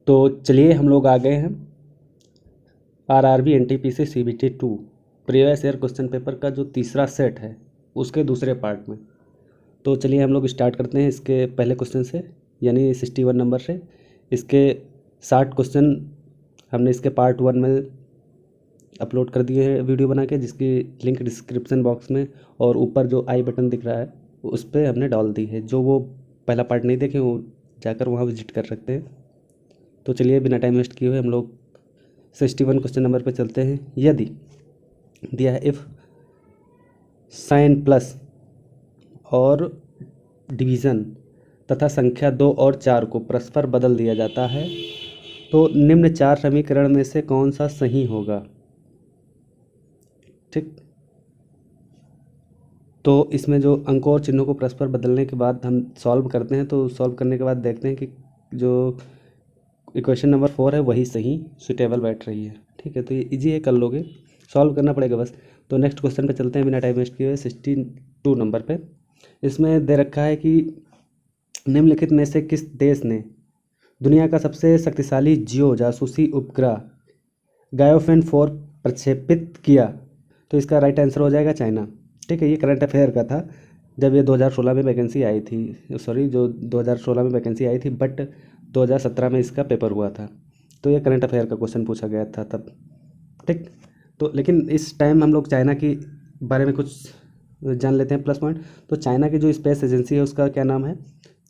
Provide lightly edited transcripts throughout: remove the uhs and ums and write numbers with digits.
तो चलिए हम लोग आ गए हैं RRB NTPC CBT 2 previous year question paper का जो तीसरा सेट है उसके दूसरे पार्ट में। तो चलिए हम लोग स्टार्ट करते हैं इसके पहले क्वेश्चन से, यानी 61 नंबर से। इसके 60 क्वेश्चन हमने इसके पार्ट 1 में अपलोड कर दिए हैं वीडियो बना के, जिसकी लिंक डिस्क्रिप्शन बॉक्स में और ऊपर जो आई बटन दिख रहा है उस पर हमने डाल दी है। जो वो पहला पार्ट नहीं देखे वो जाकर वहाँ विजिट कर सकते हैं। तो चलिए बिना टाइम वेस्ट किए हुए हम लोग 61 क्वेश्चन नंबर पे चलते हैं। यदि दिया है इफ़ साइन प्लस और डिवीज़न तथा संख्या 2 और 4 को परस्पर बदल दिया जाता है तो निम्न 4 समीकरण में से कौन सा सही होगा। ठीक, तो इसमें जो अंकों और चिन्हों को परस्पर बदलने के बाद हम सॉल्व करते हैं, तो सॉल्व करने के बाद देखते हैं कि जो इक्वेशन नंबर 4 है वही सही सुटेबल बैठ रही है। ठीक है, तो ये इजी है, कर लोगे, सॉल्व करना पड़ेगा बस। तो नेक्स्ट क्वेश्चन पे चलते हैं बिना टाइम वेस्ट किए हुए 62 नंबर पे। इसमें दे रखा है कि निम्नलिखित में से किस देश ने दुनिया का सबसे शक्तिशाली जियो जासूसी उपग्रह गायोफेन 4 प्रक्षेपित किया। तो इसका राइट आंसर हो जाएगा चाइना। ठीक है, ये करंट अफेयर का था जब ये 2016 में वैकेंसी आई थी, सॉरी जो 2016 में वैकेंसी आई थी, बट 2017 में इसका पेपर हुआ था। तो ये करंट अफेयर का क्वेश्चन पूछा गया था तब। ठीक, तो लेकिन इस टाइम हम लोग चाइना के बारे में कुछ जान लेते हैं प्लस पॉइंट। तो चाइना की जो स्पेस एजेंसी है उसका क्या नाम है,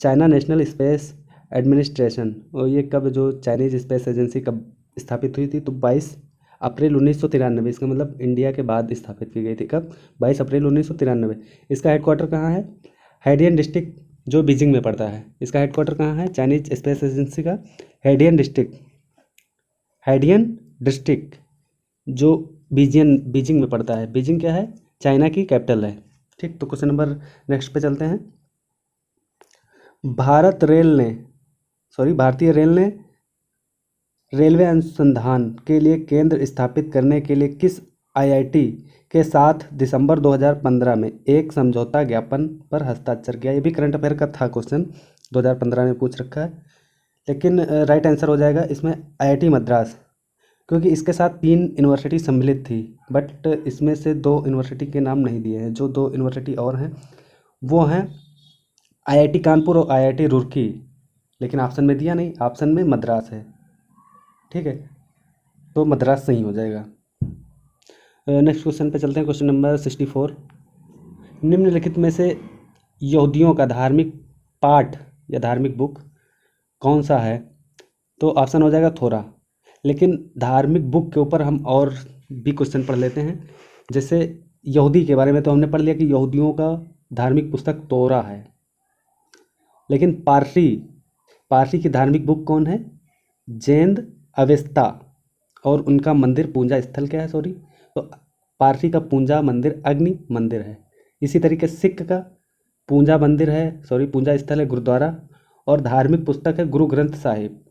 चाइना नेशनल स्पेस एडमिनिस्ट्रेशन। और ये कब, जो चाइनीज स्पेस एजेंसी कब स्थापित हुई थी, तो 22 अप्रैल 1993। इसका मतलब इंडिया के बाद स्थापित की गई थी। कब, 22 अप्रैल 1993। इसका हेडक्वार्टर कहाँ है, हैडियन डिस्ट्रिक्ट जो बीजिंग में पड़ता है। इसका हेडक्वार्टर कहाँ है चाइनीज स्पेस एजेंसी का, हैडियन डिस्ट्रिक्ट जो बीजिंग में पड़ता है। बीजिंग क्या है, चाइना की कैपिटल है। ठीक, तो क्वेश्चन नंबर नेक्स्ट पे चलते हैं। भारतीय रेल ने रेलवे अनुसंधान के लिए केंद्र स्थापित करने के लिए किस आईआईटी के साथ दिसंबर 2015 में एक समझौता ज्ञापन पर हस्ताक्षर किया। ये भी करंट अफेयर का था क्वेश्चन, 2015 में पूछ रखा है। लेकिन राइट आंसर हो जाएगा इसमें आईआईटी मद्रास, क्योंकि इसके साथ 3 यूनिवर्सिटी सम्मिलित थी, बट इसमें से 2 यूनिवर्सिटी के नाम नहीं दिए हैं। जो 2 यूनिवर्सिटी और हैं वो हैं आईआईटी कानपुर और आईआईटी रुड़की, लेकिन ऑप्शन में दिया नहीं, ऑप्शन में मद्रास है। ठीक है, तो मद्रास सही हो जाएगा। नेक्स्ट क्वेश्चन पे चलते हैं, क्वेश्चन नंबर 64। निम्नलिखित में से यहूदियों का धार्मिक पाठ या धार्मिक बुक कौन सा है। तो ऑप्शन हो जाएगा थोरा। लेकिन धार्मिक बुक के ऊपर हम और भी क्वेश्चन पढ़ लेते हैं। जैसे यहूदी के बारे में तो हमने पढ़ लिया कि यहूदियों का धार्मिक पुस्तक तोरा है, लेकिन पारसी की धार्मिक बुक कौन है, जैन अवेस्ता। और उनका मंदिर पूजा स्थल क्या है, तो पारसी का पूजा मंदिर अग्नि मंदिर है। इसी तरीके सिख का पूजा मंदिर है, पूजा स्थल है गुरुद्वारा, और धार्मिक पुस्तक है गुरु ग्रंथ साहिब।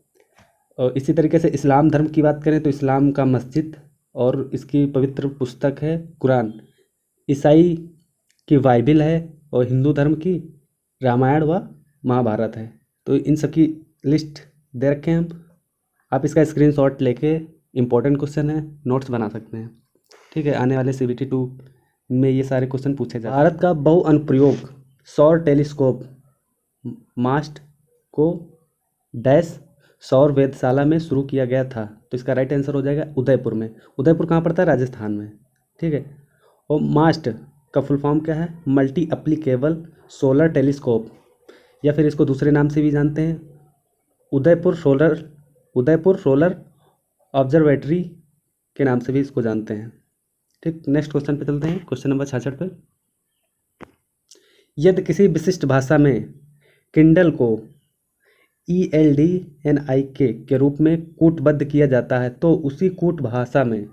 और इसी तरीके से इस्लाम धर्म की बात करें तो इस्लाम का मस्जिद और इसकी पवित्र पुस्तक है कुरान। ईसाई की बाइबिल है और हिंदू धर्म की रामायण व महाभारत है। तो इन सब की लिस्ट दे रखे हैं हम, आप इसका स्क्रीनशॉट लेके इम्पोर्टेंट क्वेश्चन है नोट्स बना सकते हैं। ठीक है, आने वाले CBT 2 में ये सारे क्वेश्चन पूछे जाते हैं। भारत का बहु अनुप्रयोग सौर टेलीस्कोप मास्ट को डैश सौर वेधशाला में शुरू किया गया था। तो इसका राइट आंसर हो जाएगा उदयपुर में। उदयपुर कहाँ पड़ता है, राजस्थान में। ठीक है, और मास्ट का फुल फॉर्म क्या है, मल्टी एप्लीकेबल सोलर टेलीस्कोप, या फिर इसको दूसरे नाम से भी जानते हैं उदयपुर सोलर ऑब्जर्वेटरी के नाम से भी इसको जानते हैं। ठीक, नेक्स्ट क्वेश्चन पे चलते हैं, क्वेश्चन नंबर 66 पे। यदि किसी विशिष्ट भाषा में किंडल को ELDNIK के रूप में कूटबद्ध किया जाता है तो उसी कूट भाषा में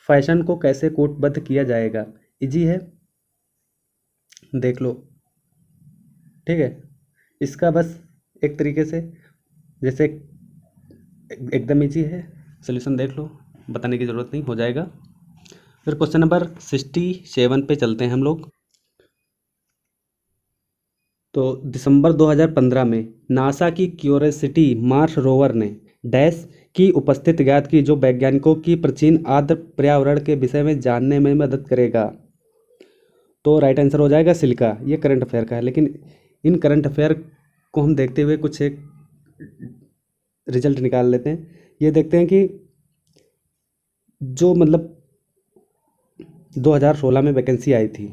फैशन को कैसे कूटबद्ध किया जाएगा। इजी है, देख लो। ठीक है, इसका बस एक तरीके से जैसे एकदम इजी है, सोल्यूशन देख लो, बताने की ज़रूरत नहीं, हो जाएगा। फिर क्वेश्चन नंबर 67 पे चलते हैं हम लोग। तो दिसंबर 2015 में नासा की क्यूरियोसिटी मार्स रोवर ने डैश की उपस्थिति ज्ञात की जो वैज्ञानिकों की प्राचीन आर्द्र पर्यावरण के विषय में जानने में मदद करेगा। तो राइट आंसर हो जाएगा सिलिका। ये करंट अफेयर का है, लेकिन इन करंट अफेयर को हम देखते हुए कुछ एक रिजल्ट निकाल लेते हैं। ये देखते हैं कि जो मतलब 2016 में वैकेंसी आई थी,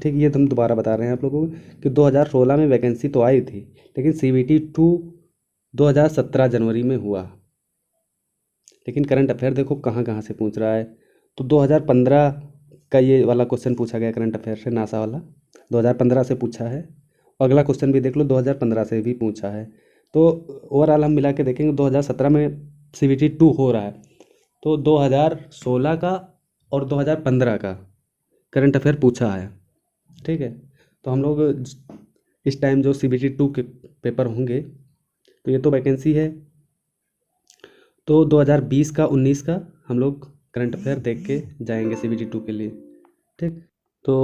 ठीक, ये तो हम दोबारा बता रहे हैं आप लोगों को कि 2016 में वैकेंसी तो आई थी, लेकिन CBT 2 2017 जनवरी में हुआ। लेकिन करंट अफेयर देखो कहाँ कहाँ से पूछ रहा है। तो 2015 का ये वाला क्वेश्चन पूछा गया करंट अफेयर से, नासा वाला 2015 से पूछा है। अगला क्वेश्चन भी देख लो, 2015 से भी पूछा है। तो ओवरऑल हम मिला के देखेंगे 2017 में CBT 2 हो रहा है, तो 2016 का और 2015 का करंट अफेयर पूछा है, ठीक है। तो हम लोग इस टाइम जो CBT 2 के पेपर होंगे, तो ये तो वैकेंसी है, तो 2020 का 19 का हम लोग करंट अफेयर देख के जाएंगे CBT 2 के लिए, ठीक। तो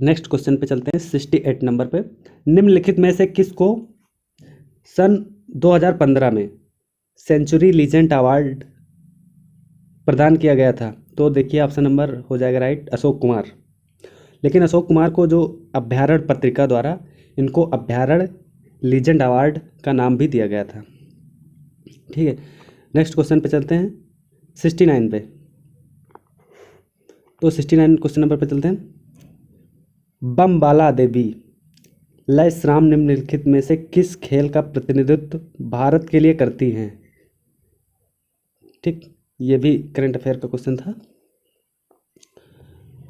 नेक्स्ट क्वेश्चन पे चलते हैं 68 नंबर पे। निम्नलिखित में से किसको सन 2015 में सेंचुरी लीजेंड अवार्ड प्रदान किया गया था? तो देखिए ऑप्शन नंबर हो जाएगा राइट, अशोक कुमार। लेकिन अशोक कुमार को जो अभ्यारण्य पत्रिका द्वारा इनको अभ्यारण्य लीजेंड अवार्ड का नाम भी दिया गया था, ठीक है। नेक्स्ट क्वेश्चन पे चलते हैं 69 पे। तो 69 क्वेश्चन नंबर पे चलते हैं। बमबाला देवी लय श्राम निम्नलिखित में से किस खेल का प्रतिनिधित्व भारत के लिए करती हैं? ठीक, ये भी करंट अफेयर का क्वेश्चन था।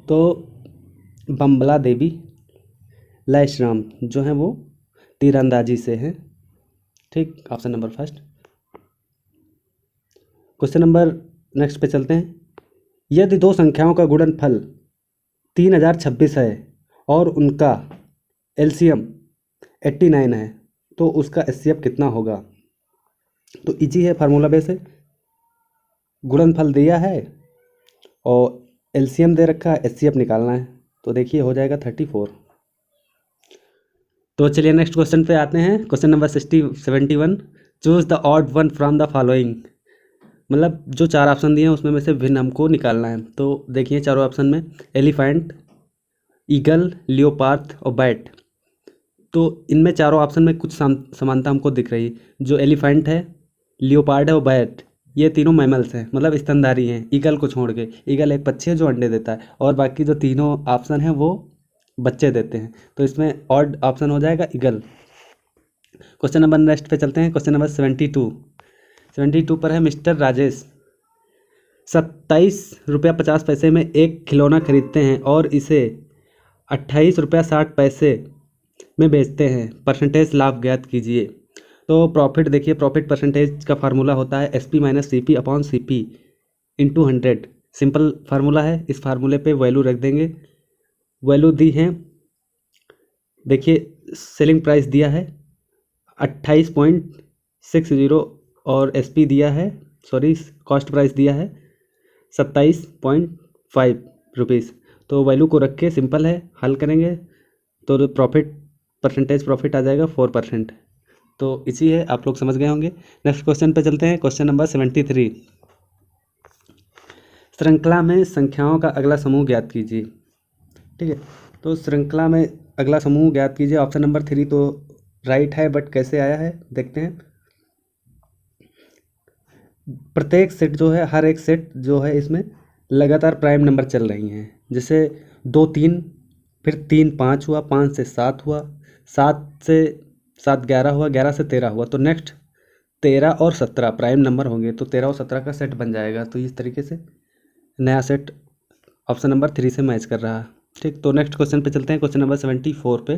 तो बमबाला देवी लय श्राम जो हैं वो तीरंदाजी से हैं, ठीक, option number first. Question number next पे चलते हैं। यदि दो संख्याओं का गुणनफल 3026 है और उनका एलसीएम 89 है, तो उसका एचसीएफ कितना होगा? तो इजी है, फार्मूला बेस है। गुणनफल दिया है और एलसीएम दे रखा है, एचसीएफ निकालना है। तो देखिए हो जाएगा 34। तो चलिए नेक्स्ट क्वेश्चन पे आते हैं। Question number 71। Choose the odd one from the following. मतलब जो चार ऑप्शन दिए हैं उसमें में से भिन्न हमको निकालना है। तो देखिए चारों ऑप्शन में एलिफेंट, ईगल, लियोपार्ड और बैट। तो इनमें चारों ऑप्शन में कुछ समानता हमको दिख रही है। जो एलिफेंट है, लियोपार्ड है और बैट, ये तीनों मैमल्स हैं, मतलब स्तनधारी हैं, ईगल को छोड़ के। ईगल एक पक्षी है जो अंडे देता है, और बाकी जो तीनों ऑप्शन हैं वो बच्चे देते हैं। तो इसमें ऑड ऑप्शन हो जाएगा ईगल। क्वेश्चन नंबर नेक्स्ट पे चलते हैं। क्वेश्चन नंबर 72 पर है मिस्टर राजेश 27 रुपया 50 पैसे में एक खिलौना खरीदते हैं और इसे 28 रुपया 60 पैसे में बेचते हैं। परसेंटेज लाभ ज्ञात कीजिए। तो प्रॉफिट देखिए, प्रॉफिट परसेंटेज का फार्मूला होता है SP - CP upon CP into 100। Simple formula है, इस फार्मूले पे वैल्यू रख देंगे। वैल्यू दी है, देखिए सेलिंग प्राइस दिया है 28.60 और SP दिया है, सॉरी कॉस्ट प्राइस दिया है 27.5 रुपीज़। तो वैल्यू को रख के सिंपल है, हल करेंगे तो प्रॉफिट परसेंटेज प्रॉफिट आ जाएगा 4%। तो इसी है, आप लोग समझ गए होंगे। नेक्स्ट क्वेश्चन पे चलते हैं। Question number 73। श्रृंखला में संख्याओं का अगला समूह ज्ञात कीजिए, ठीक है। तो श्रृंखला में अगला समूह ज्ञात कीजिए। ऑप्शन नंबर 3 तो राइट है, बट कैसे आया है देखते हैं। प्रत्येक सेट जो है, हर एक सेट जो है इसमें लगातार प्राइम नंबर चल रही हैं। जैसे 2 3, फिर 3 5 हुआ, 5 से 7 हुआ, 7 से 7 11 हुआ, 11 से 13 हुआ। तो नेक्स्ट 13 और 17 प्राइम नंबर होंगे, तो 13 और 17 का सेट बन जाएगा। तो इस तरीके से नया सेट ऑप्शन नंबर 3 से मैच कर रहा है, ठीक। तो नेक्स्ट क्वेश्चन पे चलते हैं। क्वेश्चन नंबर 74 पे।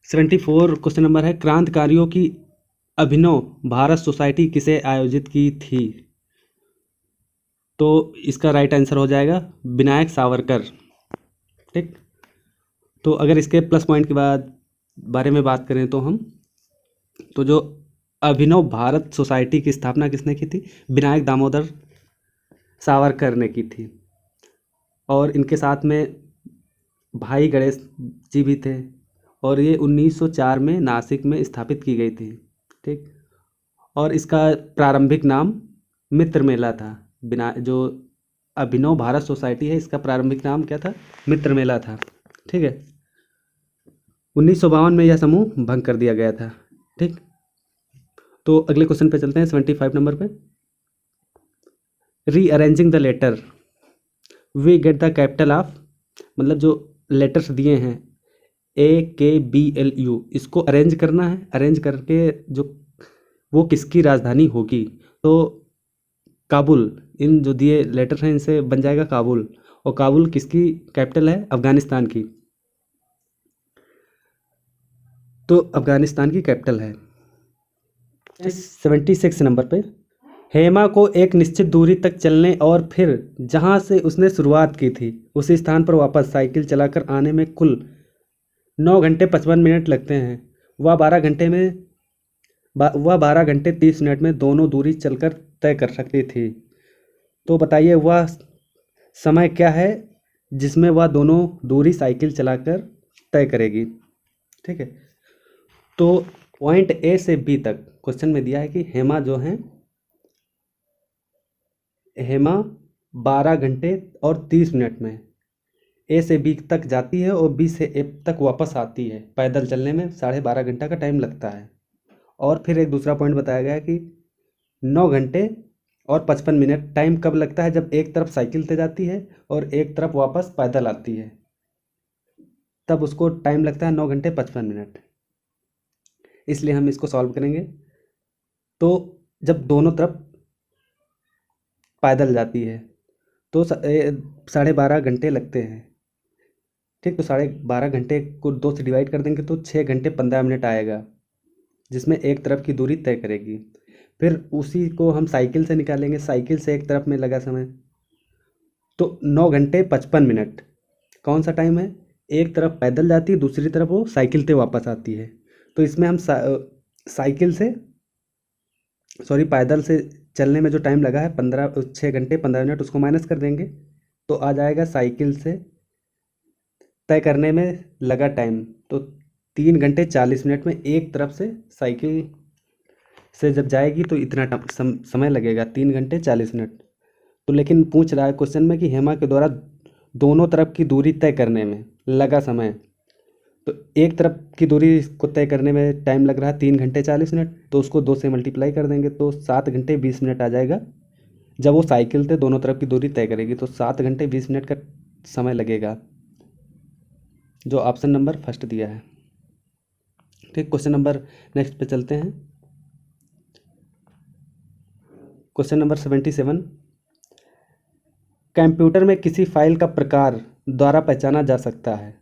74 क्वेश्चन नंबर है, क्रांतिकारियों की अभिनव भारत सोसाइटी किसे आयोजित की थी? तो इसका राइट आंसर हो जाएगा विनायक सावरकर, ठीक। तो अगर इसके प्लस पॉइंट के बाद बारे में बात करें तो हम, तो जो अभिनव भारत सोसाइटी की स्थापना किसने की थी? विनायक दामोदर सावरकर ने की थी। और इनके साथ में भाई गणेश जी भी थे, और ये 1904 में नासिक में स्थापित की गई थी, ठीक। और इसका प्रारंभिक नाम मित्र मेला था। बिना जो अभिनव भारत सोसाइटी है, इसका प्रारंभिक नाम क्या था? मित्र मेला था। ठीक है। 1952 में यह समूह भंग कर दिया गया था। ठीक। तो अगले क्वेश्चन पे चलते हैं, 75 नंबर पे। Rearranging the letter we get the capital of, मतलब जो लेटर्स दिए हैं AKBLU, इसको अरेंज करना है। अरेंज करके जो वो किसकी राजधानी होगी, तो काबुल। इन जो दिए लेटर हैं इनसे बन जाएगा काबुल। और काबुल किसकी कैपिटल है? अफगानिस्तान की। तो अफगानिस्तान की कैपिटल है। 76 नंबर पे, हेमा को एक निश्चित दूरी तक चलने और फिर जहां से उसने शुरुआत की थी उसी स्थान पर वापस साइकिल चलाकर आने में कुल 9 घंटे 55 मिनट लगते हैं। वह 12 घंटे 30 मिनट में दोनों दूरी चलकर तय कर सकती थी। तो बताइए वह समय क्या है जिसमें वह दोनों दूरी साइकिल चलाकर तय करेगी। ठीक है। तो पॉइंट A से B तक क्वेश्चन में दिया है कि हेमा 12 घंटे और 30 मिनट में A से B तक जाती है और B से A तक वापस आती है। पैदल चलने में 12.5 घंटा का टाइम लगता है। और फिर एक दूसरा पॉइंट बताया गया है कि 9 घंटे और 55 मिनट टाइम कब लगता है? जब एक तरफ साइकिल से जाती है और एक तरफ वापस पैदल आती है, तब उसको टाइम लगता है 9 घंटे 55 मिनट। इसलिए हम इसको सॉल्व करेंगे। तो जब दोनों तरफ पैदल जाती है तो 12.5 घंटे लगते हैं। ठीक। तो 12.5 घंटे को 2 से डिवाइड कर देंगे तो 6 घंटे 15 मिनट आएगा, जिसमें एक तरफ की दूरी तय करेगी। फिर उसी को हम साइकिल से निकालेंगे। साइकिल से एक तरफ में लगा समय तो 9 घंटे 55 मिनट कौन सा टाइम है? एक तरफ पैदल जाती है, दूसरी तरफ वो साइकिल से वापस आती है। तो इसमें हम पैदल से चलने में जो टाइम लगा है 6 घंटे 15 मिनट, उसको माइनस कर देंगे तो आ जाएगा साइकिल से तय करने में लगा टाइम। तो 3 घंटे 40 मिनट में एक तरफ से साइकिल से जब जाएगी तो इतना समय लगेगा, 3 घंटे 40 मिनट। तो लेकिन पूछ रहा है क्वेश्चन में कि हेमा के द्वारा दोनों तरफ की दूरी तय करने में लगा समय। तो एक तरफ की दूरी को तय करने में टाइम लग रहा है 3 घंटे 40 मिनट, तो उसको 2 से मल्टीप्लाई कर देंगे तो 7 घंटे 20 मिनट आ जाएगा। जब वो साइकिल से दोनों तरफ की दूरी तय करेगी तो 7 घंटे 20 मिनट का समय लगेगा, जो ऑप्शन नंबर फर्स्ट दिया है। ठीक। क्वेश्चन नंबर नेक्स्ट पे चलते हैं। क्वेश्चन नंबर 77, कंप्यूटर में किसी फाइल का प्रकार द्वारा पहचाना जा सकता है।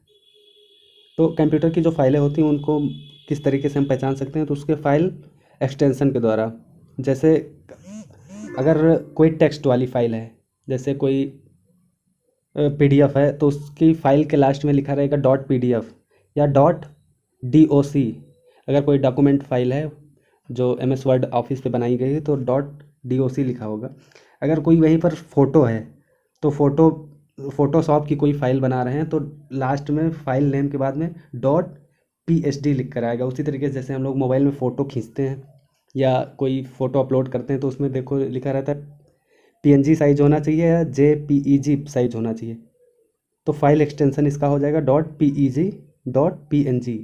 तो कंप्यूटर की जो फाइलें होती हैं उनको किस तरीके से हम पहचान सकते हैं? तो उसके फाइल एक्सटेंशन के द्वारा। जैसे अगर कोई टेक्स्ट वाली फाइल है, जैसे कोई PDF है, तो उसकी फाइल के लास्ट में लिखा रहेगा .pdf या .doc। अगर कोई डॉक्यूमेंट फाइल है जो MS वर्ड ऑफिस पे बनाई गई है तो .doc लिखा होगा। अगर कोई वहीं पर फ़ोटो है तो फोटोशॉप की कोई फाइल बना रहे हैं तो लास्ट में फाइल नेम के बाद में .psd लिख कर आएगा। उसी तरीके से जैसे हम लोग मोबाइल में फ़ोटो खींचते हैं या कोई फ़ोटो अपलोड करते हैं तो उसमें देखो लिखा रहता है PNG साइज होना चाहिए या JPEG साइज होना चाहिए। तो फाइल एक्सटेंशन इसका हो जाएगा .peg .png।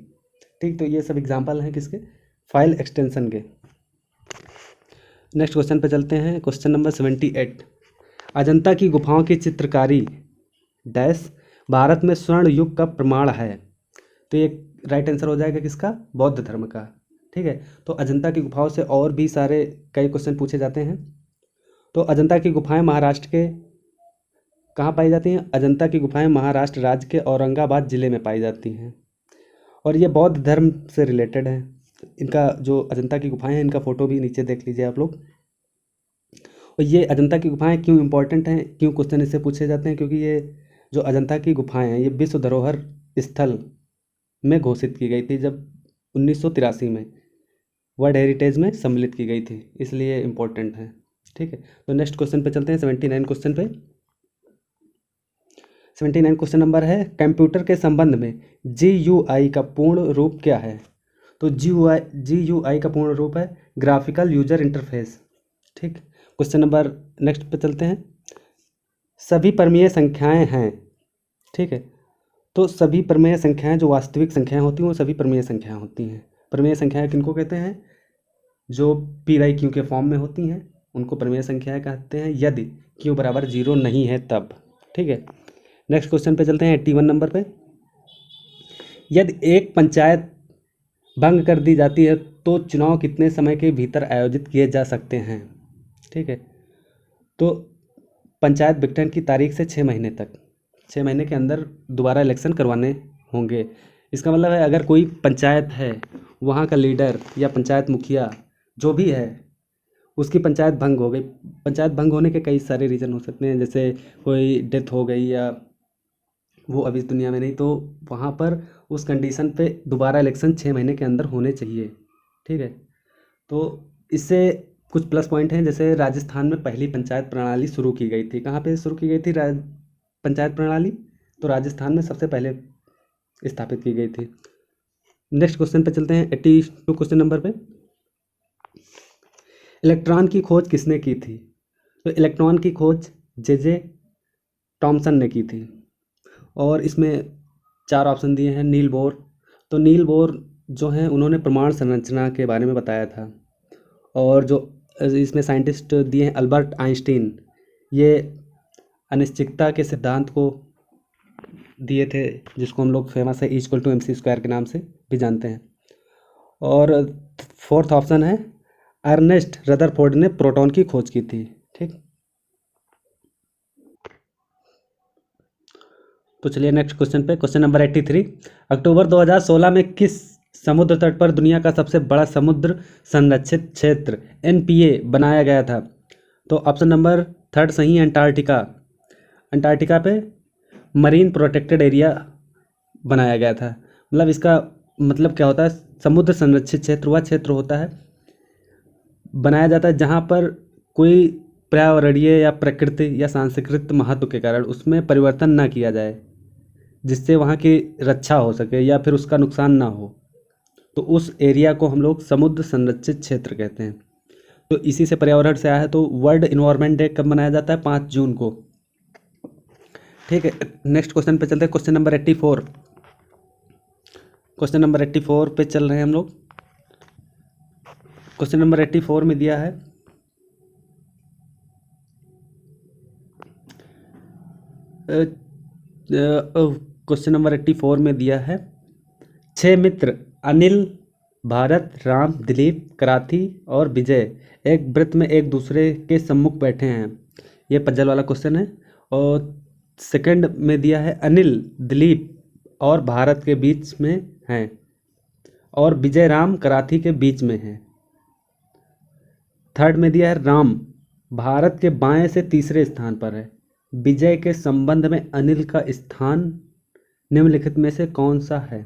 ठीक। तो ये सब एग्जांपल हैं किसके? फाइल एक्सटेंशन के। नेक्स्ट क्वेश्चन पे चलते हैं। क्वेश्चन नंबर 78, अजंता की गुफाओं की चित्रकारी डैश भारत में स्वर्ण युग का प्रमाण है। तो ये राइट आंसर हो जाएगा किसका? बौद्ध धर्म का। ठीक है। तो अजंता की गुफाओं से और भी सारे कई क्वेश्चन पूछे जाते हैं। तो अजंता की गुफाएं महाराष्ट्र के कहाँ पाई जाती हैं? अजंता की गुफाएं महाराष्ट्र राज्य के औरंगाबाद ज़िले में पाई जाती हैं और ये बौद्ध धर्म से रिलेटेड है। इनका जो अजंता की गुफाएं हैं इनका फ़ोटो भी नीचे देख लीजिए आप लोग। और ये अजंता की गुफाएं क्यों इंपॉर्टेंट हैं, क्यों क्वेश्चन इससे पूछे जाते हैं? क्योंकि ये जो अजंता की गुफाएं हैं ये विश्व धरोहर स्थल में घोषित की गई थी जब 1983 में वर्ल्ड हेरिटेज में सम्मिलित की गई थी, इसलिए इम्पोर्टेंट है। ठीक है। तो नेक्स्ट क्वेश्चन पे चलते हैं। 79 क्वेश्चन पे। 79 क्वेश्चन नंबर है, कंप्यूटर के संबंध में GUI का पूर्ण रूप क्या है? तो GUI का पूर्ण रूप है ग्राफिकल यूजर इंटरफेस। ठीक, क्वेश्चन नंबर नेक्स्ट पे चलते हैं। सभी परमीय संख्याएं हैं। ठीक है, तो सभी परमेय संख्याएं जो वास्तविक संख्याएं होती हैं वो सभी परमेय संख्याएं होती हैं। परमेय संख्याएं किनको कहते हैं? जो P/Q के फॉर्म में होती हैं उनको परमेय संख्याएं कहते हैं, यदि Q बराबर 0 नहीं है तब। ठीक है, नेक्स्ट क्वेश्चन पे चलते हैं 81 नंबर पे। यदि एक पंचायत भंग कर दी जाती है तो चुनाव कितने समय के भीतर आयोजित किए जा सकते हैं? ठीक है, तो पंचायत विघटन की तारीख से 6 महीने तक, 6 महीने के अंदर दोबारा इलेक्शन करवाने होंगे। इसका मतलब है अगर कोई पंचायत है, वहाँ का लीडर या पंचायत मुखिया जो भी है, उसकी पंचायत भंग हो गई। पंचायत भंग होने के कई सारे रीज़न हो सकते हैं, जैसे कोई डेथ हो गई या वो अभी इस दुनिया में नहीं, तो वहाँ पर उस कंडीशन पे दोबारा इलेक्शन 6 महीने के अंदर होने चाहिए। ठीक है, तो इससे कुछ प्लस पॉइंट हैं, जैसे राजस्थान में पहली पंचायत प्रणाली शुरू की गई थी। कहाँ पे शुरू की गई थी पंचायत प्रणाली? तो राजस्थान में सबसे पहले स्थापित की गई थी। नेक्स्ट क्वेश्चन पे चलते हैं 82 क्वेश्चन नंबर पे। इलेक्ट्रॉन की खोज किसने की थी? तो इलेक्ट्रॉन की खोज जे टॉमसन ने की थी। और इसमें 4 ऑप्शन दिए हैं। नील बोर, तो नील बोर जो हैं उन्होंने परमाणु संरचना के बारे में बताया था। और जो इसमें साइंटिस्ट दिए हैं अल्बर्ट आइंस्टीन, ये अनिश्चितता के सिद्धांत को दिए थे, जिसको हम लोग फेमस है E=mc² के नाम से भी जानते हैं। और 4th ऑप्शन है अर्नेस्ट रदरफोर्ड ने प्रोटॉन की खोज की थी। ठीक, तो चलिए नेक्स्ट क्वेश्चन पे। Question number 83। अक्टूबर 2016 में किस समुद्र तट पर दुनिया का सबसे बड़ा समुद्र संरक्षित क्षेत्र NPA बनाया गया था? तो ऑप्शन नंबर 3 सही है, अंटार्कटिका। अंटार्कटिका पे मरीन प्रोटेक्टेड एरिया बनाया गया था। मतलब इसका मतलब क्या होता है? समुद्र संरक्षित क्षेत्र वह क्षेत्र होता है, बनाया जाता है जहाँ पर कोई पर्यावरणीय या प्रकृति या सांस्कृतिक महत्व के कारण उसमें परिवर्तन ना किया जाए, जिससे वहाँ की रक्षा हो सके या फिर उसका नुकसान ना हो। तो उस एरिया को हम लोग समुद्र संरक्षित क्षेत्र कहते हैं। तो इसी से पर्यावरण से आया है। तो वर्ल्ड इन्वायरमेंट डे कब मनाया जाता है? 5 जून को। ठीक है, नेक्स्ट क्वेश्चन पे चलते हैं। Question number 84। क्वेश्चन नंबर 84 पे चल रहे हैं हम लोग। क्वेश्चन नंबर 84 में दिया है क्वेश्चन नंबर 84 में दिया है 6 मित्र अनिल, भारत, राम, दिलीप, कराथी और विजय एक वृत्त में एक दूसरे के सम्मुख बैठे हैं। ये पजल वाला क्वेश्चन है। और सेकंड में दिया है अनिल, दिलीप और भारत के बीच में हैं और विजय राम, कराथी के बीच में हैं। थर्ड में दिया है राम भारत के बाएं से तीसरे स्थान पर है। विजय के संबंध में अनिल का स्थान निम्नलिखित में से कौन सा है?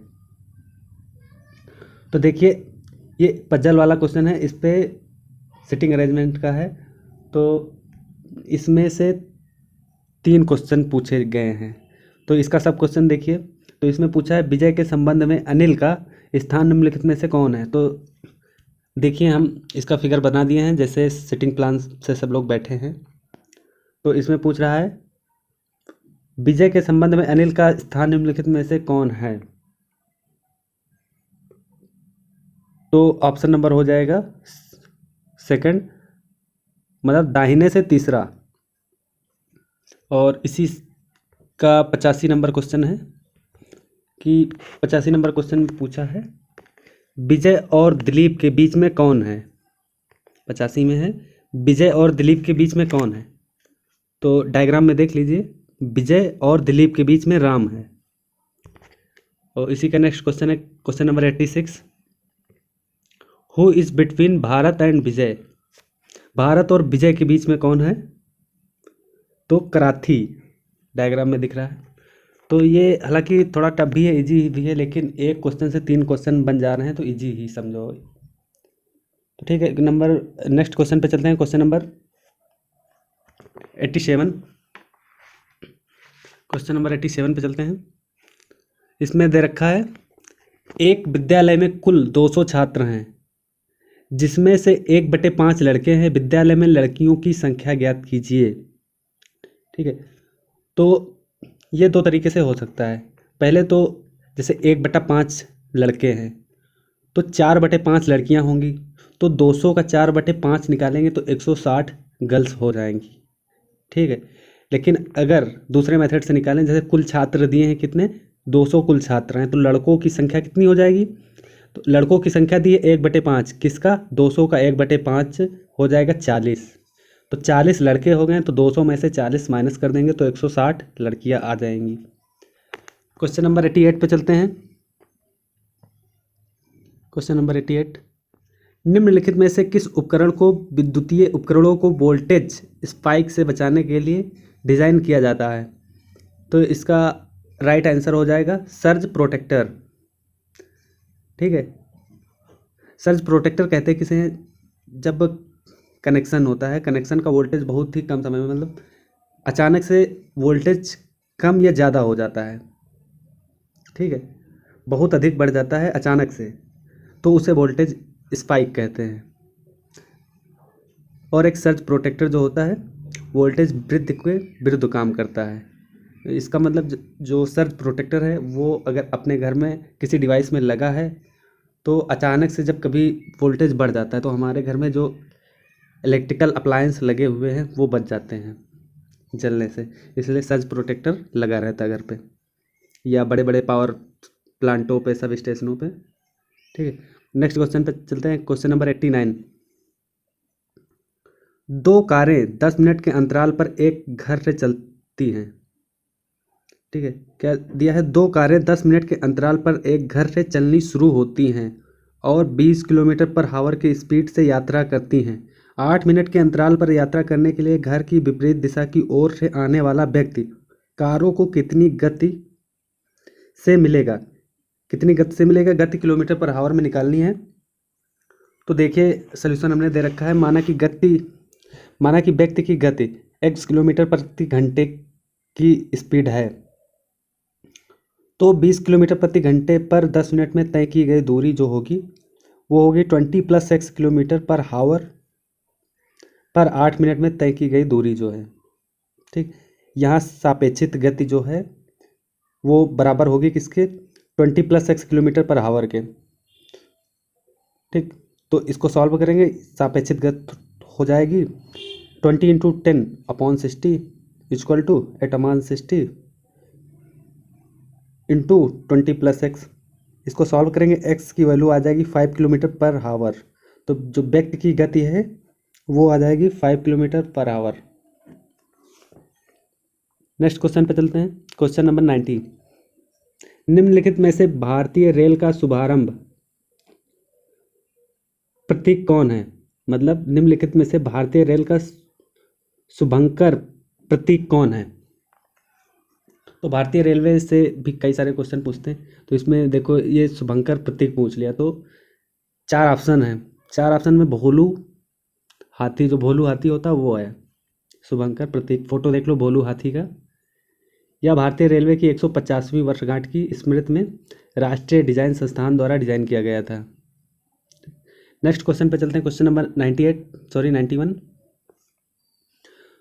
तो देखिए, ये पजल वाला क्वेश्चन है, इस पे सिटिंग अरेंजमेंट का है। तो इसमें से 3 क्वेश्चन पूछे गए हैं। तो इसका सब क्वेश्चन देखिए। तो इसमें पूछा है विजय के संबंध में अनिल का स्थान निम्नलिखित में से कौन है? तो देखिए, हम इसका फिगर बना दिए हैं जैसे सिटिंग प्लान से सब लोग बैठे हैं। तो इसमें पूछ रहा है विजय के संबंध में अनिल का स्थान निम्नलिखित में से कौन है? तो ऑप्शन नंबर हो जाएगा सेकंड, मतलब दाहिने से तीसरा। और इसी का 85 नंबर क्वेश्चन है कि 85 नंबर क्वेश्चन में पूछा है विजय और दिलीप के बीच में कौन है? 85 में है विजय और दिलीप के बीच में कौन है? तो डायग्राम में देख लीजिए, विजय और दिलीप के बीच में राम है। और इसी का नेक्स्ट क्वेश्चन है question number 86। Who is between Bharat and Vijay? Bharat और विजय के बीच में कौन है? तो कराथी डायग्राम में दिख रहा है। तो ये हालांकि थोड़ा टफ भी है, इजी भी है, लेकिन एक क्वेश्चन से 3 क्वेश्चन बन जा रहे हैं तो इजी ही समझो। तो ठीक है, नेक्स्ट क्वेश्चन पे चलते हैं। Question number 87। क्वेश्चन नंबर 87 पे चलते हैं। इसमें दे रखा है एक विद्यालय में कुल 200 छात्र हैं, जिसमें से 1/5 लड़के हैं। विद्यालय में लड़कियों की संख्या ज्ञात कीजिए। ठीक है, तो ये दो तरीके से हो सकता है। पहले तो जैसे 1/5 लड़के हैं तो 4/5 लड़कियां होंगी, तो 200 का 4/5 निकालेंगे तो 160 गर्ल्स हो जाएंगी। ठीक है, लेकिन अगर दूसरे मेथड से निकालें, जैसे कुल छात्र दिए हैं कितने, 200 कुल छात्र हैं, तो लड़कों की संख्या कितनी हो जाएगी, तो लड़कों की संख्या दी है 1/5, किसका, 200 का 1/5 हो जाएगा 40। तो 40 लड़के हो गए, तो 200 में से 40 माइनस कर देंगे तो 160 लड़कियां आ जाएंगी। क्वेश्चन नंबर 88 पे चलते हैं। क्वेश्चन नंबर 88, निम्नलिखित में से किस उपकरण को विद्युतीय उपकरणों को वोल्टेज स्पाइक से बचाने के लिए डिज़ाइन किया जाता है। तो इसका राइट आंसर हो जाएगा सर्ज प्रोटेक्टर। ठीक है, सर्ज प्रोटेक्टर कहते हैं किसे हैं, जब कनेक्शन होता है, कनेक्शन का वोल्टेज बहुत ही कम समय में, मतलब अचानक से वोल्टेज कम या ज़्यादा हो जाता है। ठीक है, बहुत अधिक बढ़ जाता है अचानक से, तो उसे वोल्टेज स्पाइक कहते हैं। और एक सर्ज प्रोटेक्टर जो होता है वोल्टेज वृद्धि के विरुद्ध काम करता है। इसका मतलब जो सर्ज प्रोटेक्टर है वो अगर अपने घर में किसी डिवाइस में लगा है तो अचानक से जब कभी वोल्टेज बढ़ जाता है तो हमारे घर में जो इलेक्ट्रिकल अप्लायंस लगे हुए हैं वो बच जाते हैं जलने से, इसलिए सर्ज प्रोटेक्टर लगा रहता है घर पे या बड़े बड़े पावर प्लांटों पे, सब स्टेशनों पे। ठीक है, नेक्स्ट क्वेश्चन पे चलते हैं। क्वेश्चन नंबर 89, दो कारें 10 मिनट के अंतराल पर एक घर से चलती हैं। ठीक है, क्या दिया है, दो कारें 10 मिनट के अंतराल पर एक घर से चलनी शुरू होती हैं और 20 किलोमीटर पर आवर की स्पीड से यात्रा करती हैं। 8 मिनट के अंतराल पर यात्रा करने के लिए घर की विपरीत दिशा की ओर से आने वाला व्यक्ति कारों को कितनी गति से मिलेगा, कितनी गति से मिलेगा, गति किलोमीटर पर आवर में निकालनी है। तो देखिए सोल्यूशन हमने दे रखा है, माना कि व्यक्ति की गति x किलोमीटर प्रति घंटे की स्पीड है, तो 20 किलोमीटर प्रति घंटे पर 10 मिनट में तय की गई दूरी जो होगी वो होगी 20 + x किलोमीटर पर आवर पर 8 मिनट में तय की गई दूरी जो है। ठीक, यहाँ सापेक्षित गति जो है वो बराबर होगी किसके, 20 + x किलोमीटर पर आवर के। ठीक, तो इसको सॉल्व करेंगे, सापेक्षित गति हो जाएगी 20 × 10/60 = 8/60 इंटू 20 + x। इसको सॉल्व करेंगे, x की वैल्यू आ जाएगी 5 किलोमीटर पर आवर, तो जो व्यक्ति की गति है वो आ जाएगी 5 kilometre per hour. Next question पे चलते हैं। क्वेश्चन नंबर 90, निम्नलिखित में से भारतीय रेल का शुभारंभ प्रतीक कौन है। मतलब निम्नलिखित में से भारतीय रेल का शुभंकर प्रतीक कौन है। तो भारतीय रेलवे से भी कई सारे क्वेश्चन पूछते हैं, तो इसमें देखो ये शुभंकर प्रतीक पूछ लिया, तो 4 ऑप्शन है, 4 ऑप्शन में भोलू हाथी, जो भोलू हाथी होता है वो है शुभंकर प्रतीक। फोटो देख लो भोलू हाथी का। यह भारतीय रेलवे की 150वीं वर्षगांठ की स्मृति में राष्ट्रीय डिजाइन संस्थान द्वारा डिजाइन किया गया था। नेक्स्ट क्वेश्चन पे चलते हैं। क्वेश्चन नंबर 91,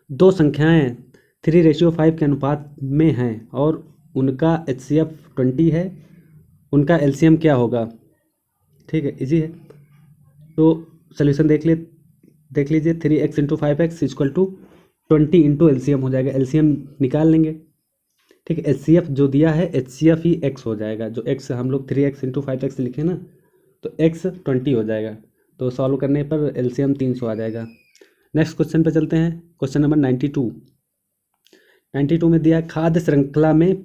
दो संख्याएं 3:5 के अनुपात में हैं और उनका HCF 20 है, उनका LCM क्या होगा। ठीक है, इजी है, तो सोल्यूशन देख लीजिए 3x × 5x = 20 × LCM हो जाएगा, LCM निकाल लेंगे। ठीक है, HCF जो दिया है HCF ही x हो जाएगा, जो x हम लोग 3x × 5x लिखे ना, तो x 20 हो जाएगा, तो सॉल्व करने पर LCM 300 आ जाएगा। नेक्स्ट क्वेश्चन पे चलते हैं। क्वेश्चन नंबर 92 में दिया, खाद्य श्रृंखला में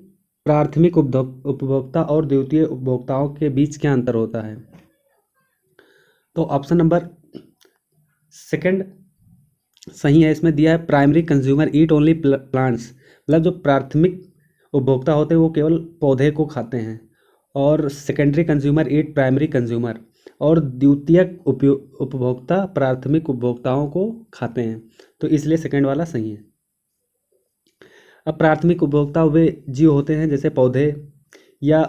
प्राथमिक उपभोक्ता और द्वितीय उपभोक्ताओं के बीच क्या अंतर होता है। तो ऑप्शन नंबर सेकंड सही है। इसमें दिया है primary consumer eat only plants, मतलब जो प्राथमिक उपभोक्ता होते हैं वो केवल पौधे को खाते हैं, और सेकेंडरी कंज्यूमर ईट प्राइमरी कंज्यूमर, और द्वितीयक उपभोक्ता प्राथमिक उपभोक्ताओं को खाते हैं, तो इसलिए सेकंड वाला सही है। अब प्राथमिक उपभोक्ता वे जीव होते हैं जैसे पौधे या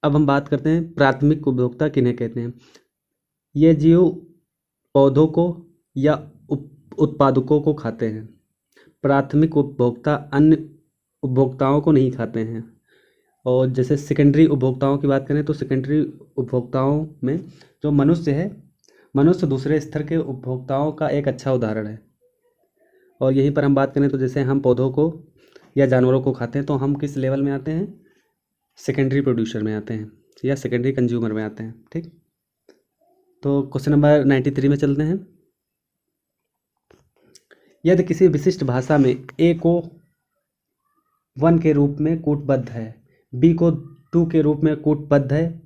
अब हम बात करते हैं प्राथमिक उपभोक्ता किन्हें कहते हैं। ये जीव पौधों को या उत्पादकों को खाते हैं। प्राथमिक उपभोक्ता अन्य उपभोक्ताओं को नहीं खाते हैं। और जैसे सेकेंडरी उपभोक्ताओं की बात करें तो सेकेंडरी उपभोक्ताओं में जो मनुष्य है, मनुष्य दूसरे स्तर के उपभोक्ताओं का एक अच्छा उदाहरण है। और यहीं पर हम बात करें तो जैसे हम पौधों को या जानवरों को खाते हैं तो हम किस लेवल में आते हैं, सेकेंडरी प्रोड्यूसर में आते हैं या सेकेंडरी कंज्यूमर में आते हैं। ठीक, तो क्वेश्चन नंबर 93 में चलते हैं। यदि किसी विशिष्ट भाषा में ए को 1 के रूप में कूटबद्ध है, बी को 2 के रूप में कूटबद्ध है,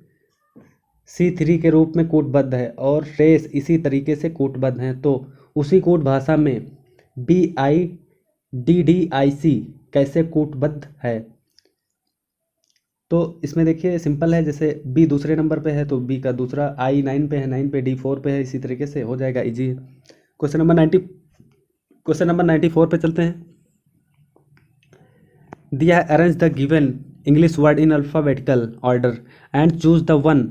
सी 3 के रूप में कूटबद्ध है और शेष इसी तरीके से कूटबद्ध हैं, तो उसी कूट भाषा में BIDDIC कैसे कूटबद्ध है। तो इसमें देखिए सिंपल है, जैसे बी दूसरे नंबर पे है तो बी का दूसरा, आई 9 पे है, 9 पे डी 4 पे है, इसी तरीके से हो जाएगा, इजी है। क्वेश्चन नंबर 94 पे चलते हैं। दिया है arrange the given English word in alphabetical order and choose the one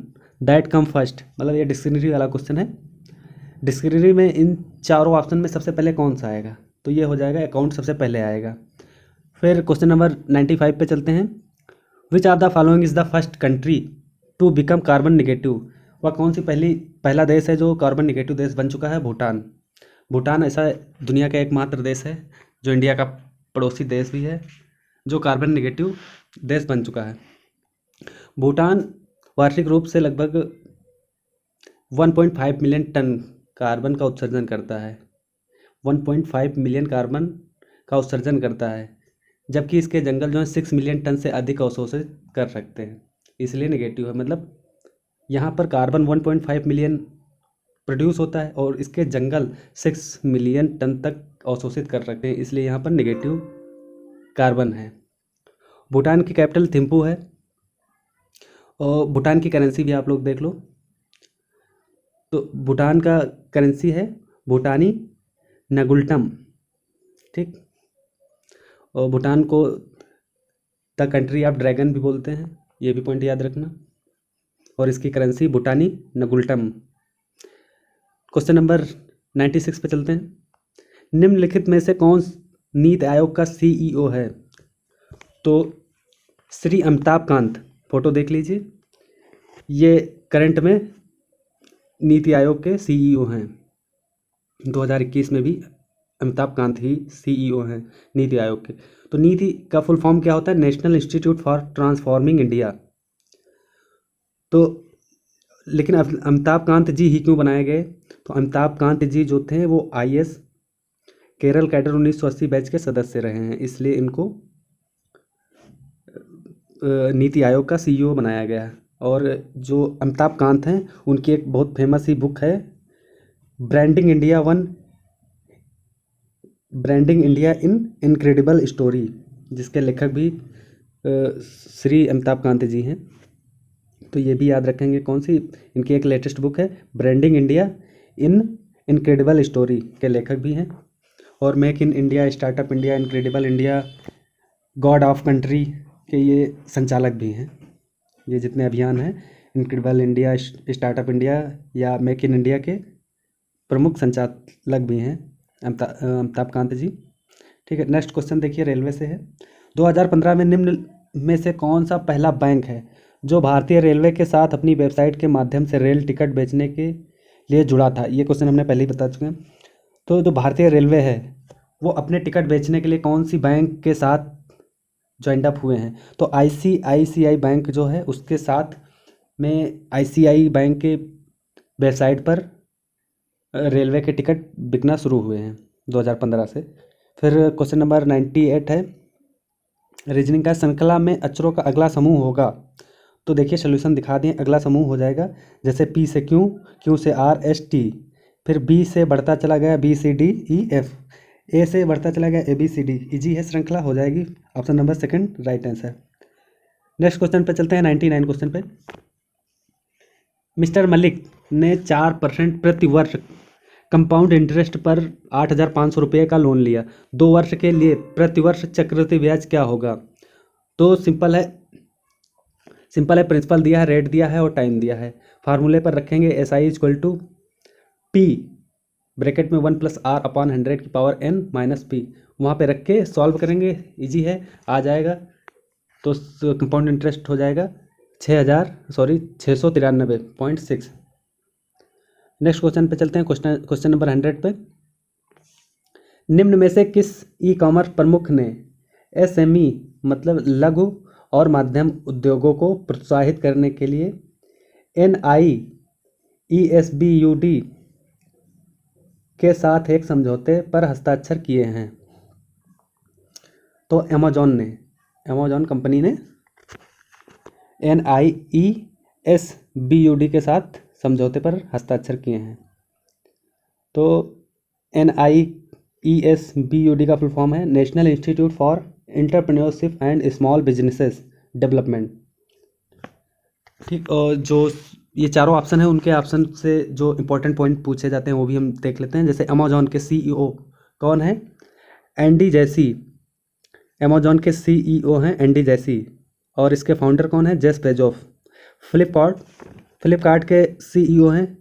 that come first. मतलब ये डिक्शनरी वाला क्वेश्चन है। डिक्शनरी में इन चारों ऑप्शन में सबसे पहले कौन सा आएगा, तो ये हो जाएगा अकाउंट सबसे पहले आएगा। फिर क्वेश्चन नंबर 95 पे चलते हैं। Which are the following is the first country to become carbon negative. वह कौन सी पहला देश है जो कार्बन निगेटिव देश बन चुका है। भूटान। भूटान ऐसा दुनिया का एकमात्र देश है जो इंडिया का पड़ोसी देश भी है जो कार्बन निगेटिव देश बन चुका है। भूटान वार्षिक रूप से लगभग 1.5 मिलियन टन कार्बन का उत्सर्जन करता है। 1.5 मिलियन कार्बन का उत्सर्जन करता है, जबकि इसके जंगल जो है 6 मिलियन टन से अधिक अवशोषित कर सकते हैं, इसलिए नेगेटिव है। मतलब यहाँ पर कार्बन 1.5 मिलियन प्रोड्यूस होता है और इसके जंगल 6 मिलियन टन तक अवशोषित कर सकते हैं, इसलिए यहाँ पर नेगेटिव कार्बन है। भूटान की कैपिटल थिम्पू है और भूटान की करेंसी भी आप लोग देख लो। तो भूटान का करेंसी है भूटानी नगुल्टम। ठीक, और भूटान को द कंट्री ऑफ ड्रैगन भी बोलते हैं, ये भी पॉइंट याद रखना। और इसकी करेंसी भूटानी नगुल्टम। क्वेश्चन नंबर 96 पे चलते हैं। निम्नलिखित में से कौन नीति आयोग का CEO है। तो श्री अमिताभ कांत, फोटो देख लीजिए, ये करंट में नीति आयोग के CEO हैं। 2021 में भी अमिताभ कांत ही CEO हैं नीति आयोग के। तो नीति का फुल फॉर्म क्या होता है, national institute for transforming India. तो लेकिन अमिताभ कांत जी ही क्यों बनाए गए, तो अमिताभ कांत जी जो थे वो IAS केरल कैडर 1980 बैच के सदस्य रहे हैं, इसलिए इनको नीति आयोग का CEO बनाया गया है। और जो अमिताभ कांत हैं उनकी एक बहुत फेमस ही बुक है branding India in incredible story, जिसके लेखक भी श्री अमिताभ कांत जी हैं। तो ये भी याद रखेंगे कौन सी, इनकी एक लेटेस्ट बुक है branding India in incredible story, के लेखक भी हैं। और make in India, startup India, incredible India, God of country के ये संचालक भी हैं। ये जितने अभियान हैं इनक्रेडिबल इंडिया, स्टार्टअप इंडिया या मेक इन इंडिया के प्रमुख संचालक भी हैं अमिताभ कांत जी। ठीक है, नेक्स्ट क्वेश्चन देखिए, रेलवे से है। 2015 में निम्न में से कौन सा पहला बैंक है जो भारतीय रेलवे के साथ अपनी वेबसाइट के माध्यम से रेल टिकट बेचने के लिए जुड़ा था। ये क्वेश्चन हमने पहले ही बता चुके हैं। तो जो भारतीय रेलवे है वो अपने टिकट बेचने के लिए कौन सी बैंक के साथ ज्वाइंट अप हुए हैं, तो ICICI बैंक जो है उसके साथ में ICICI बैंक के वेबसाइट पर रेलवे के टिकट बिकना शुरू हुए हैं 2015 से। फिर क्वेश्चन नंबर 98 है, रीजनिंग का श्रृंखला में अक्षरों का अगला समूह होगा। तो देखिए सोल्यूशन दिखा दें, अगला समूह हो जाएगा जैसे P से Q, Q से R S T, फिर B से बढ़ता चला गया B C D E F, A से बढ़ता चला गया A B C D। Easy है, श्रृंखला हो जाएगी, option number second right answer. Next question पे चलते हैं, 99 क्वेश्चन पे। मिस्टर मलिक ने 4% प्रति वर्ष कंपाउंड इंटरेस्ट पर 8,500 रुपये का लोन लिया। 2 वर्ष के लिए प्रतिवर्ष चक्रवृद्धि ब्याज क्या होगा। तो सिंपल है, प्रिंसिपल दिया है, रेट दिया है और टाइम दिया है। फार्मूले पर रखेंगे S I equal to P bracket में 1+r/100⁻n-p, वहाँ पे रख के सॉल्व करेंगे, इजी है, आ जाएगा। तो कंपाउंड इंटरेस्ट हो जाएगा 693.6। नेक्स्ट क्वेश्चन पे चलते हैं, क्वेश्चन नंबर 100 पे। निम्न में से किस ई कॉमर्स प्रमुख ने एसएमई मतलब लघु और मध्यम उद्योगों को प्रोत्साहित करने के लिए NIESBUD के साथ एक समझौते पर हस्ताक्षर किए हैं? तो अमेजॉन कंपनी ने NIESBUD के साथ समझौते पर हस्ताक्षर किए हैं। तो NIESBUD का फुल फॉर्म है national institute for entrepreneurship and small businesses development. ठीक, और जो ये चारों ऑप्शन है उनके ऑप्शन से जो इंपॉर्टेंट पॉइंट पूछे जाते हैं वो भी हम देख लेते हैं। जैसे अमेजॉन के CEO कौन है? एंडी जैसी। अमेजॉन के CEO हैं एंडी जैसी, और इसके फाउंडर कौन है? Jeff Bezos. फ्लिपकार्ट के CEO हैं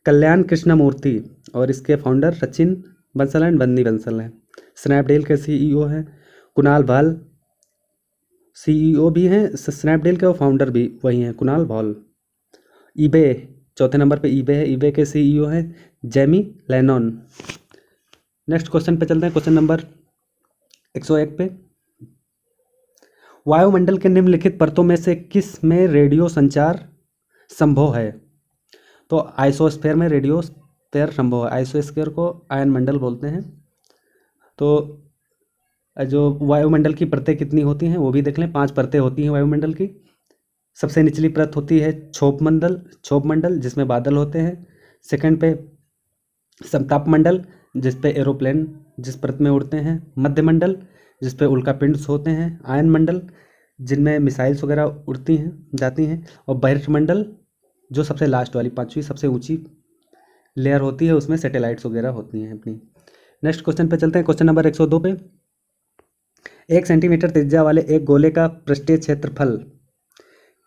कल्याण कृष्णमूर्ति, और इसके फाउंडर सचिन बंसल एंड बन्नी बंसल हैं। स्नैपडील के CEO हैं कुणाल भाल, CEO भी हैं स्नैपडील के, और फाउंडर भी वही हैं कुणाल भाल। ईबे चौथे नंबर पे ईबे है, ईबे के CEO हैं जेमी लेनॉन। नेक्स्ट क्वेश्चन पे चलते हैं, क्वेश्चन नंबर 101 पे। वायुमंडल के निम्नलिखित परतों में से किस में रेडियो संचार संभव है? तो आइसोस्फेयर में रेडियो स्फेयर संभव है। आइसोस्फेयर को आयन मंडल बोलते हैं। तो जो वायुमंडल की परतें कितनी होती हैं वो भी देख लें। 5 परतें होती हैं वायुमंडल की। सबसे निचली परत होती है क्षोभ मंडल जिसमें बादल होते हैं। सेकंड पे समताप मंडल जिस पे एरोप्लेन जिस परत में उड़ते हैं। मध्य मंडल जिस पे उल्कापिंड्स होते हैं। आयन मंडल जिनमें मिसाइल्स वगैरह उड़ती हैं जाती हैं। और बहिर्मंडल जो सबसे लास्ट वाली 5वीं सबसे ऊंची लेयर होती है, उसमें सैटेलाइट्स वगैरह होती हैं अपनी। नेक्स्ट क्वेश्चन पे चलते हैं, क्वेश्चन नंबर 102 पे। 1 सेंटीमीटर त्रिज्या वाले एक गोले का पृष्ठीय क्षेत्रफल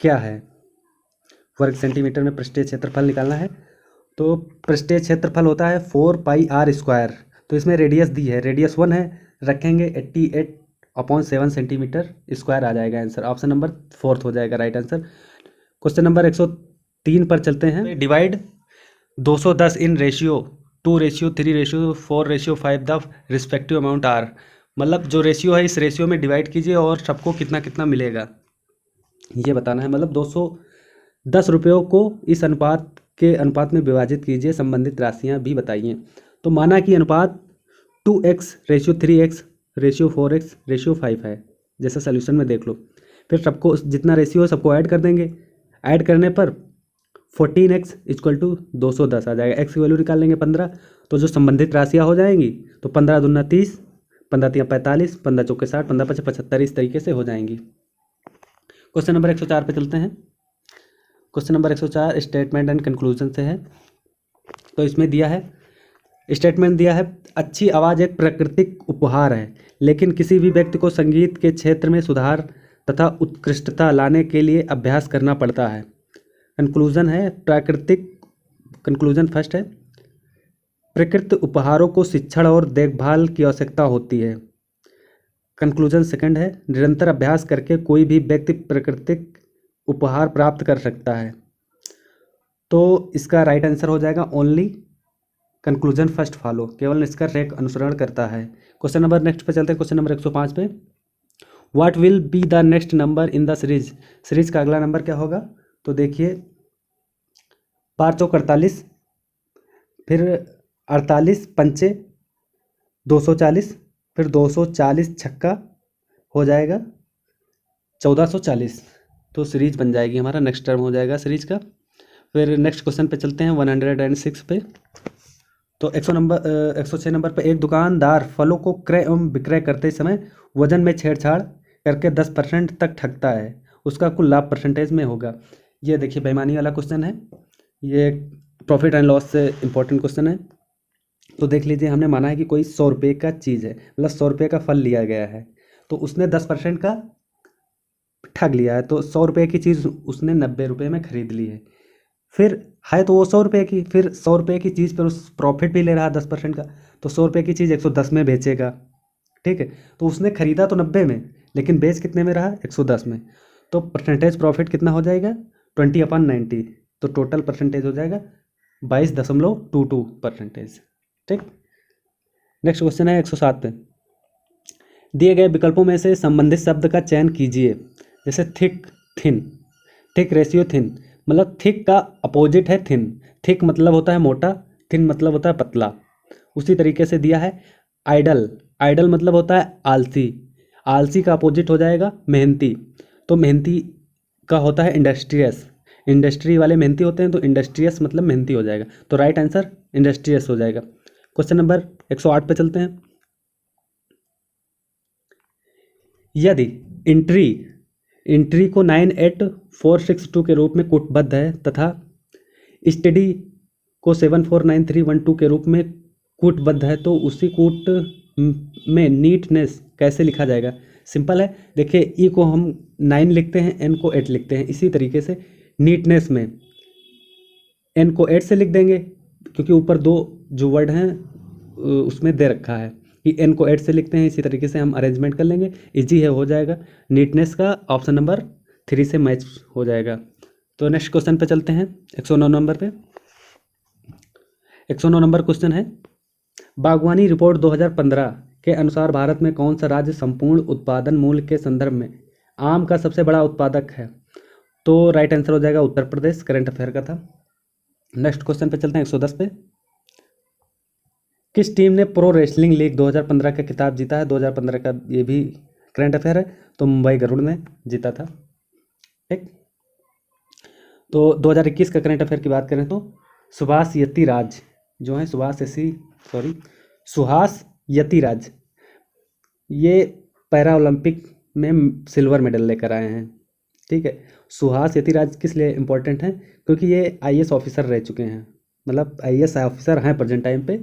क्या है? वर्ग सेंटीमीटर में पृष्ठीय क्षेत्रफल निकालना है। तो पृष्ठीय क्षेत्रफल होता है 4πr²। तो इसमें रेडियस दी है, रेडियस 1 है, रखेंगे 88/7 सेंटीमीटर स्क्वायर आ जाएगा आंसर। ऑप्शन नंबर 4 हो जाएगा राइट आंसर। क्वेश्चन नंबर 103 पर चलते हैं। Divide 210 in ratio 2:3:4:5 the respective amount are. मतलब जो रेशियो है इस रेशियो में डिवाइड कीजिए और सबको कितना कितना मिलेगा ये बताना है। मतलब 210 रुपयों को इस अनुपात में विभाजित कीजिए, संबंधित राशियां भी बताइए। तो माना कि अनुपात 2x:3x:4x:5 है, जैसा सोल्यूशन में देख लो। फिर सबको जितना रेशियो है सबको ऐड कर देंगे। ऐड करने पर 14x = 210 आ जाएगा। x की वैल्यू निकाल लेंगे 15। तो जो संबंधित राशियाँ हो जाएंगी तो 15 दूना 30, 15 तिया 45, 15 चौके 60, 15 पचे 75, इस तरीके से हो जाएंगी। क्वेश्चन नंबर 104 पे चलते हैं। Question number 104 statement and conclusion से है। तो इसमें दिया है, स्टेटमेंट दिया है, अच्छी आवाज़ एक प्राकृतिक उपहार है, लेकिन किसी भी व्यक्ति को संगीत के क्षेत्र में सुधार तथा उत्कृष्टता लाने के लिए अभ्यास करना पड़ता है। कंक्लूजन है कंक्लूजन फर्स्ट है, प्रकृति उपहारों को शिक्षण और देखभाल की आवश्यकता होती है। कंक्लूजन सेकंड है, निरंतर अभ्यास करके कोई भी व्यक्ति प्राकृतिक उपहार प्राप्त कर सकता है। तो इसका राइट आंसर हो जाएगा ओनली कंक्लूजन फर्स्ट फॉलो, केवल इसका रेक अनुसरण करता है। क्वेश्चन नंबर नेक्स्ट पे चलते हैं, क्वेश्चन नंबर 105 पे। What will be the next number in the series का अगला नंबर क्या होगा? तो देखिए 5 चौक 48, फिर 48 पंचे 240, फिर 240 छक्का हो जाएगा 1440। तो सीरीज बन जाएगी हमारा, नेक्स्ट टर्म हो जाएगा सीरीज का। फिर नेक्स्ट क्वेश्चन पे चलते हैं 106 पे। तो 106 नंबर पे, एक दुकानदार फलों को क्रय एवं विक्रय करते समय वजन में छेड़छाड़ करके 10% तक ठगता है, उसका कुल लाभ परसेंटेज में होगा। ये देखिए बेईमानी वाला क्वेश्चन है, ये प्रॉफिट एंड लॉस से इंपॉर्टेंट क्वेश्चन है। तो देख लीजिए, हमने माना है कि कोई 100 रुपये का चीज़ है, मतलब 100 रुपये का फल लिया गया है, तो उसने 10% का ठग लिया है, तो 100 रुपये की चीज़ उसने 90 रुपये में खरीद ली है। फिर है तो वो 100 रुपये की, फिर 100 रुपये की चीज़ पर उस प्रॉफिट भी ले रहा है 10% का, तो 100 रुपये की चीज़ 110 में बेचेगा। ठीक है, तो उसने खरीदा तो 90 में, लेकिन बेच कितने में रहा, 110 में। तो परसेंटेज प्रॉफिट कितना हो जाएगा, 20/90। तो टोटल परसेंटेज हो जाएगा 22.22%। ठीक। नेक्स्ट क्वेश्चन है 107 पे। दिए गए विकल्पों में से संबंधित शब्द का चयन कीजिए। जैसे thick, thin. Thick ratio thin, मतलब थिक का अपोजिट है थिन। थिक मतलब होता है मोटा, थिन मतलब होता है पतला। उसी तरीके से दिया है आइडल। आइडल मतलब होता है आलसी। आलसी का अपोजिट हो जाएगा मेहनती। तो मेहनती का होता है इंडस्ट्रियस। इंडस्ट्री वाले मेहनती होते हैं, तो इंडस्ट्रियस मतलब मेहनती हो जाएगा। तो राइट आंसर इंडस्ट्रियस हो जाएगा। क्वेश्चन नंबर 108 पे चलते हैं। यदि इंट्री इंट्री को 98462 के रूप में कूटबद्ध है तथा स्टडी को 749312 के रूप में कूटबद्ध है, तो उसी कूट में नीटनेस कैसे लिखा जाएगा। सिंपल है, देखिए ई को हम 9 लिखते हैं, एन को 8 लिखते हैं। इसी तरीके से नीटनेस में एन को 8 से लिख देंगे, क्योंकि ऊपर दो जो वर्ड हैं उसमें दे रखा है कि एन को 8 से लिखते हैं। इसी तरीके से हम अरेंजमेंट कर लेंगे, इजी है, हो जाएगा। नीटनेस का ऑप्शन नंबर 3 से मैच हो जाएगा। तो नेक्स्ट क्वेश्चन पे चलते हैं 109 नंबर पे। 109 नंबर क्वेश्चन है, बागवानी रिपोर्ट 2015 के अनुसार भारत में कौन सा राज्य संपूर्ण उत्पादन मूल्य के संदर्भ में आम का सबसे बड़ा उत्पादक है। तो राइट आंसर हो जाएगा उत्तर प्रदेश। करंट अफेयर का था। नेक्स्ट क्वेश्चन पे चलते हैं 110 पे। किस टीम ने प्रो रेसलिंग लीग 2015 का खिताब जीता है। 2015 का ये भी करंट अफेयर है, तो मुंबई गरुड़ ने जीता था। ठीक। तो 2021 का करंट अफेयर की बात करें तो सुभाष यतिराज जो है, सुहास यतिराज, ये पैरा ओलंपिक में सिल्वर मेडल लेकर आए हैं। ठीक है। सुहास यतिराज किस लिए इम्पोर्टेंट हैं, क्योंकि ये आईएएस ऑफिसर रह चुके हैं, मतलब आईएएस ऑफिसर हैं प्रेजेंट टाइम पे।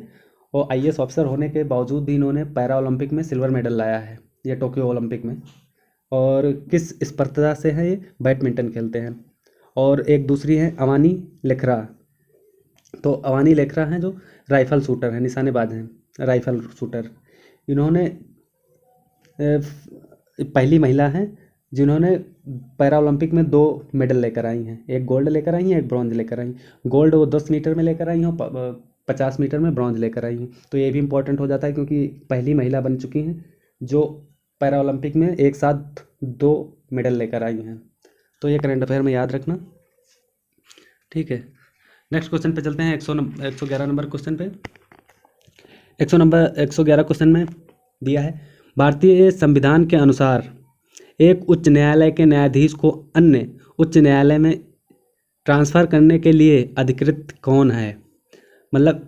और आईएएस ऑफिसर होने के बावजूद भी इन्होंने पैरा ओलंपिक में सिल्वर मेडल लाया है, ये टोक्यो ओलंपिक में। और किस स्पर्धा से है ये, बैडमिंटन खेलते हैं। और एक दूसरी है अवानी लेखरा। तो अवानी लेखरा हैं जो राइफल शूटर हैं, निशानेबाज हैं, राइफल शूटर। इन्होंने पहली महिला हैं जिन्होंने पैरा ओलंपिक में 2 मेडल लेकर आई हैं, एक गोल्ड लेकर आई हैं, एक ब्रॉन्ज लेकर आई हैं। गोल्ड वो 10 मीटर में लेकर आई हैं, 50 मीटर में ब्रॉन्ज लेकर आई हैं। तो ये भी इंपॉर्टेंट हो जाता है, क्योंकि पहली महिला बन चुकी हैं जो पैरा ओलंपिक में एक साथ 2 मेडल लेकर आई हैं। तो ये करंट अफेयर में याद रखना। ठीक है। नेक्स्ट क्वेश्चन पे चलते हैं 111 नंबर क्वेश्चन पे। 111 क्वेश्चन में दिया है, भारतीय संविधान के अनुसार एक उच्च न्यायालय के न्यायाधीश को अन्य उच्च न्यायालय में ट्रांसफ़र करने के लिए अधिकृत कौन है। मतलब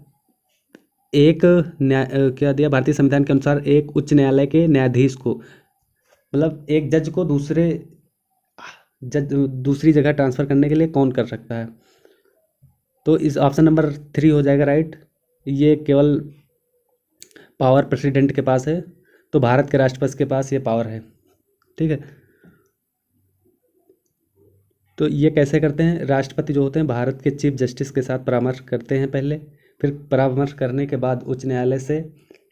एक क्या दिया, भारतीय संविधान के अनुसार एक उच्च न्यायालय के न्यायाधीश को, मतलब एक जज को दूसरी जगह ट्रांसफ़र करने के लिए कौन कर सकता है। तो इस ऑप्शन नंबर 3 हो जाएगा राइट। ये केवल पावर प्रेसिडेंट के पास है, तो भारत के राष्ट्रपति के पास ये पावर है। ठीक है। तो ये कैसे करते हैं, राष्ट्रपति जो होते हैं भारत के चीफ जस्टिस के साथ परामर्श करते हैं पहले, फिर परामर्श करने के बाद उच्च न्यायालय से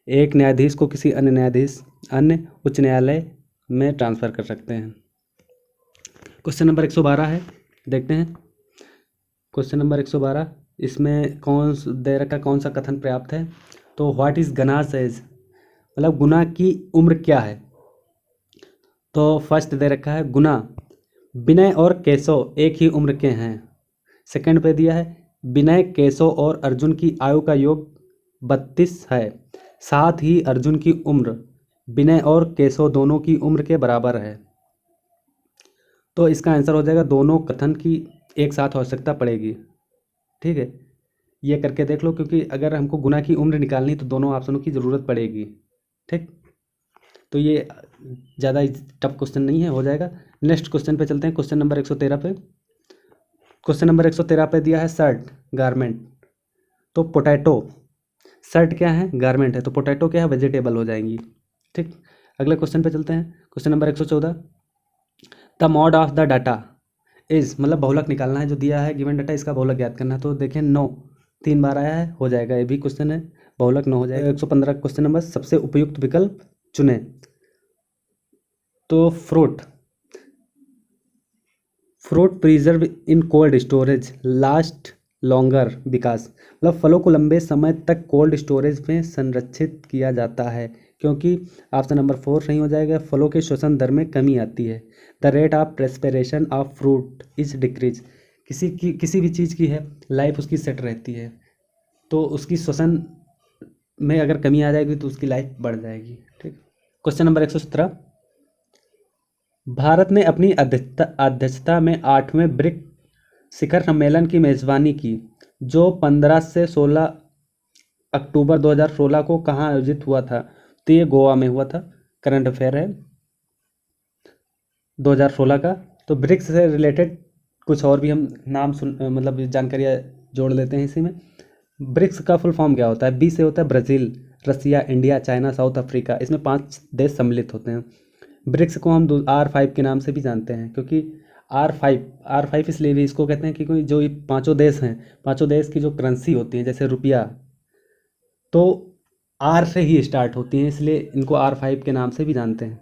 एक न्यायाधीश को किसी अन्य उच्च न्यायालय में ट्रांसफ़र कर सकते हैं। क्वेश्चन नंबर 112 है, देखते हैं। क्वेश्चन नंबर 112, इसमें दे रखा कौन सा कथन पर्याप्त है। तो व्हाट इज़ गनाज एज, मतलब गुना की उम्र क्या है। तो फर्स्ट दे रखा है, गुना विनय और केशव एक ही उम्र के हैं। सेकंड पे दिया है, विनय, केशव और अर्जुन की आयु का योग 32 है, साथ ही अर्जुन की उम्र विनय और केशव दोनों की उम्र के बराबर है। तो इसका आंसर हो जाएगा दोनों कथन की एक साथ आवश्यकता पड़ेगी। ठीक है, ये करके देख लो, क्योंकि अगर हमको गुना की उम्र निकालनी तो दोनों ऑप्शनों की ज़रूरत पड़ेगी। ठीक, तो ये ज़्यादा टफ क्वेश्चन नहीं है, हो जाएगा। नेक्स्ट क्वेश्चन पे चलते हैं, क्वेश्चन नंबर 113 पे। क्वेश्चन नंबर 113 पे दिया है शर्ट, गारमेंट। तो पोटैटो, शर्ट क्या है, गारमेंट है, तो पोटैटो क्या है, वेजिटेबल हो जाएंगी। ठीक, अगले क्वेश्चन पे चलते हैं, question number 114। The mod of the data is, मतलब बहुलक निकालना है जो दिया है गिवन डाटा, इसका बहुलक ज्ञात करना है। तो देखें 9 3 बार आया है, हो जाएगा, ये भी क्वेश्चन है, बहुलक 9 हो जाएगा। 115 क्वेश्चन नंबर, सबसे उपयुक्त विकल्प चुने। तो fruit preserve in cold storage last longer विकास, मतलब फलों को लंबे समय तक कोल्ड स्टोरेज में संरक्षित किया जाता है क्योंकि ऑप्शन नंबर 4 सही हो जाएगा। फलों के श्वसन दर में कमी आती है। The rate of perspiration of fruit is decrease, किसी भी चीज़ की है लाइफ उसकी सेट रहती है, तो उसकी श्वसन में अगर कमी आ जाएगी तो उसकी लाइफ बढ़ जाएगी। ठीक। क्वेश्चन नंबर 117, भारत ने अपनी अध्यक्षता में 8वें ब्रिक्स शिखर सम्मेलन की मेजबानी की जो 15 से 16 अक्टूबर 2016 को कहाँ आयोजित हुआ था। तो ये गोवा में हुआ था। करंट अफेयर है 2016 का। तो ब्रिक्स से रिलेटेड कुछ और भी हम नाम मतलब जानकारियाँ जोड़ लेते हैं इसी में। ब्रिक्स का फुल फॉर्म क्या होता है। बी से होता है ब्राज़ील, रसिया, इंडिया, चाइना, साउथ अफ्रीका। इसमें 5 देश सम्मिलित होते हैं। ब्रिक्स को हम R5 के नाम से भी जानते हैं क्योंकि R5 इसलिए भी इसको कहते हैं क्योंकि जो ये पांचों देश हैं, पांचों देश की जो करेंसी होती है जैसे रुपया, तो R से ही स्टार्ट होती हैं, इसलिए इनको R5 के नाम से भी जानते हैं।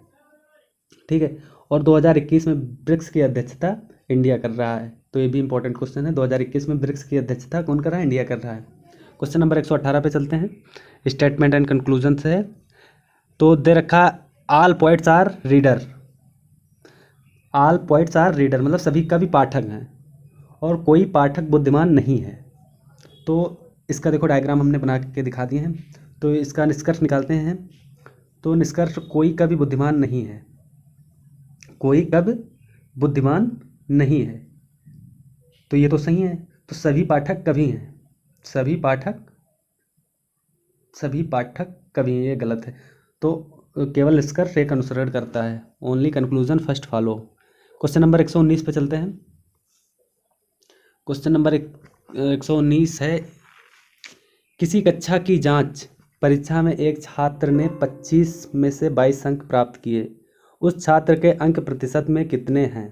ठीक है। और 2021 में ब्रिक्स की अध्यक्षता इंडिया कर रहा है। तो ये भी इंपॉर्टेंट क्वेश्चन है। 2021 में ब्रिक्स की अध्यक्षता कौन कर रहा है, इंडिया कर रहा है। क्वेश्चन नंबर 118 पे चलते हैं, स्टेटमेंट एंड कंक्लूजन से है। तो दे रखा all poets are reader, all poets are reader मतलब सभी कवि पाठक हैं और कोई पाठक बुद्धिमान नहीं है। तो इसका देखो डायग्राम हमने बना के दिखा दिए हैं। तो इसका निष्कर्ष निकालते हैं। तो निष्कर्ष, कोई कवि बुद्धिमान नहीं है, कोई कवि बुद्धिमान नहीं है। तो ये तो सही है। तो सभी पाठक कवि हैं, सभी पाठक कवि हैं, ये गलत है। तो केवल निष्कर्ष एक अनुसरण करता है, only conclusion first follow. Question number 119 पे चलते हैं। क्वेश्चन नंबर 119 है, किसी कक्षा की जांच परीक्षा में एक छात्र ने 25 में से 22 अंक प्राप्त किए, उस छात्र के अंक प्रतिशत में कितने हैं।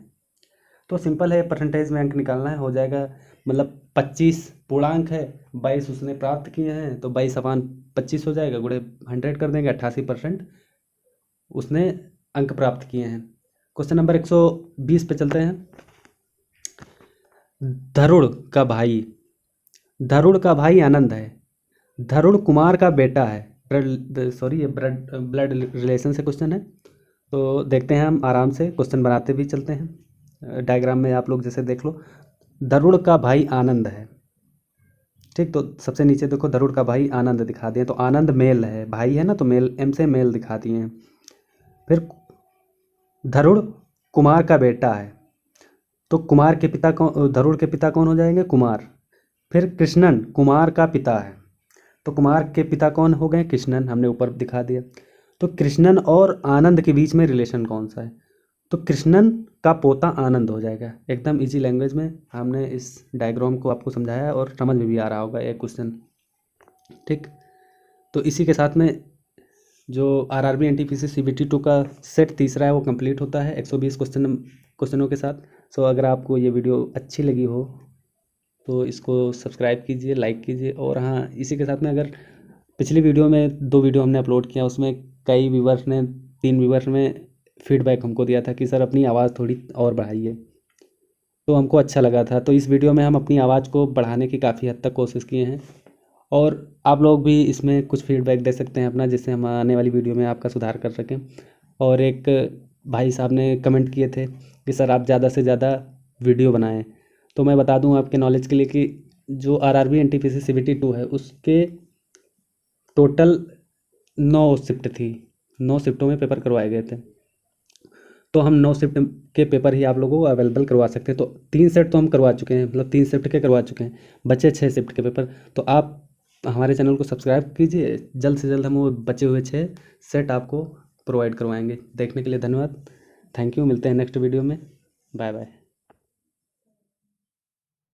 तो सिंपल है, परसेंटेज में अंक निकालना है, हो जाएगा। मतलब 25 पूर्णांक है, 22 उसने प्राप्त किए हैं, तो 22/25 हो जाएगा, गुणे 100 कर देंगे, 88% उसने अंक प्राप्त किए हैं। क्वेश्चन नंबर 120 पे चलते हैं। धरुड़ का भाई आनंद है, धरुड़ कुमार का बेटा है। ये ब्लड रिलेशन से क्वेश्चन है। तो देखते हैं हम आराम से, क्वेश्चन बनाते भी चलते हैं। डायग्राम में आप लोग जैसे देख लो, धरुड़ का भाई आनंद है। ठीक। तो सबसे नीचे देखो, धरुड़ का भाई आनंद दिखा दिए, तो आनंद मेल है, भाई है ना, तो मेल, एम से मेल दिखा दिए हैं। फिर धरुड़ कुमार का बेटा है, तो कुमार के पिता कौन, धरुड़ के पिता कौन हो जाएंगे, कुमार। फिर कृष्णन कुमार का पिता है, तो कुमार के पिता कौन हो गए, कृष्णन, हमने ऊपर दिखा दिया। तो कृष्णन और आनंद के बीच में रिलेशन कौन सा है, तो कृष्णन का पोता आनंद हो जाएगा। एकदम इजी लैंग्वेज में हमने इस डायग्राम को आपको समझाया और समझ में भी आ रहा होगा ये क्वेश्चन। ठीक। तो इसी के साथ में जो RRB NTPC CBT 2 का सेट तीसरा है वो कंप्लीट होता है 120 क्वेश्चनों के साथ। सो अगर आपको ये वीडियो अच्छी लगी हो तो इसको सब्सक्राइब कीजिए, लाइक कीजिए। और हाँ, इसी के साथ में अगर पिछली वीडियो में 2 वीडियो हमने अपलोड किया, उसमें कई व्यूवर्स ने 3 व्यूवर्स ने फीडबैक हमको दिया था कि सर अपनी आवाज़ थोड़ी और बढ़ाइए, तो हमको अच्छा लगा था। तो इस वीडियो में हम अपनी आवाज़ को बढ़ाने की काफ़ी हद तक कोशिश किए हैं और आप लोग भी इसमें कुछ फीडबैक दे सकते हैं अपना, जिससे हम आने वाली वीडियो में आपका सुधार कर सकें। और एक भाई साहब ने कमेंट किए थे कि सर आप ज़्यादा से ज़्यादा वीडियो बनाएं। तो मैं बता दूं आपके नॉलेज के लिए कि जो RRB NTPC CBT 2 है उसके टोटल 9 शिफ्ट थी, 9 शिफ्टों में पेपर करवाए गए थे। तो हम 9 शिफ्ट के पेपर ही आप लोगों को अवेलेबल करवा सकते हैं। तो 3 सेट तो हम करवा चुके हैं, मतलब 3 शिफ्ट के करवा चुके हैं, बचे 6 शिफ्ट के पेपर। तो आप हमारे चैनल को सब्सक्राइब कीजिए, जल्द से जल्द हम वो बचे हुए 6 सेट आपको प्रोवाइड करवाएंगे। देखने के लिए धन्यवाद, थैंक यू। मिलते हैं नेक्स्ट वीडियो में, बाय बाय।